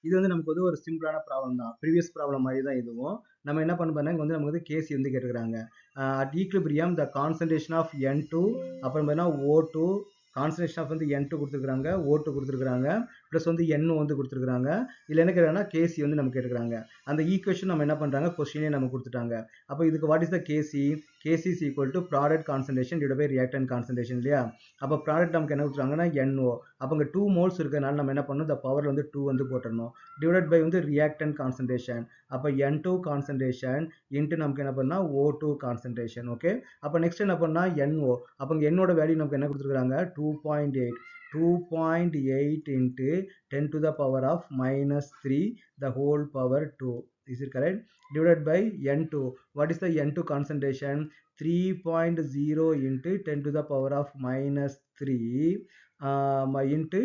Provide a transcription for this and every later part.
இது வந்து நமக்கு வந்து ஒரு சிம்பிளான ப்ராப்ளம் தான், ப்ரீவியஸ் ப்ராப்ளம் மாதிரி தான் இதுவும். நம்ம என்ன பண்ண இங்க வந்து நமக்கு வந்து கேசி வந்து கேட்டுக்கிறாங்க. At equilibrium the concentration of N2, அப்புறம் பார்த்தீங்கன்னா O2, கான்சன்ட்ரேஷன் ஆஃப் வந்து N2 கொடுத்துருக்காங்க, O2 கொடுத்துருக்காங்க, ப்ளஸ் வந்து NO வந்து கொடுத்துருக்காங்க. இதில் என்ன கேட்குறாங்கன்னா கேசி வந்து நம்ம கேட்டுக்கிறாங்க. அந்த ஈக்குவேஷன் நம்ம என்ன பண்ணுறாங்க, கொஸ்டினே நம்ம கொடுத்துட்டாங்க. அப்போ இதுக்கு what is the KC? KC is equal to product concentration divide by reactant concentration இல்லையா? அப்போ ப்ராடக்ட் நமக்கு என்ன கொடுத்துருக்காங்கன்னா NO. அப்போ இங்கே 2 மோல்ஸ் இருக்கிறதுனால நம்ம என்ன பண்ணணும், இந்த பவர் வந்து 2 வந்து போட்டுடணும், டிவைட் பை வந்து ரியாக்டன்ட் கான்சன்ட்ரேஷன். அப்போ N2 கான்சன்ட்ரேஷன் இன்ட்டு நமக்கு என்ன பண்ணால் O2 கான்சன்ட்ரேஷன். ஓகே, அப்போ நெக்ஸ்ட் என்ன பண்ணால் NO. அப்போ இங்கே என்னோட வேல்யூ நமக்கு என்ன கொடுத்துருக்காங்க, 2.8 into 10 to the power of minus 3 the whole power 2. Is it correct? Divided by N2. What is the N2 concentration? 3.0 into 10 to the power of minus 3 into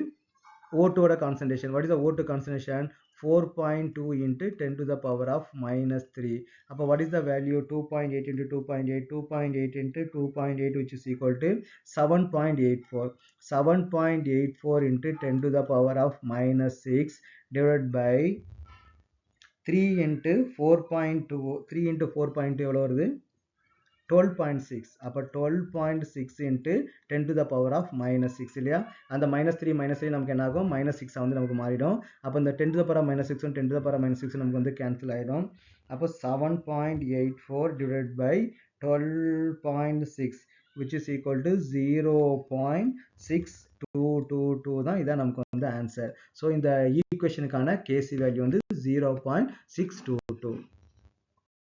O2 concentration. What is the O2 concentration? 4.2 into 10 to the power of minus 3. Appo what is the value? 2.8 into 2.8, 2.8 into 2.8, which is equal to 7.84. 7.84 into 10 to the power of minus 6 divided by 3 into 4.2. 3 into 4.2 எவ்வளவு வருது? 12.6. அப்போ 12.6 into 10 to the power of minus 6 இல்லையா? அந்த minus 3 நமக்கு என்ன ஆகும், minus 6 வந்து நமக்கு மாறிடும். அப்போ இந்த 10 to the power of minus 6 10 to the power of minus 6 நமக்கு வந்து கேன்சல் ஆயிடும். அப்போ 7.84 divided by 12.6, which is equal to 0.6222 தான் இதான் நமக்கு வந்து ஆன்சர். ஸோ இந்த ஈக்குவேஷனுக்கான கேசி வேல்யூ வந்து 0.622.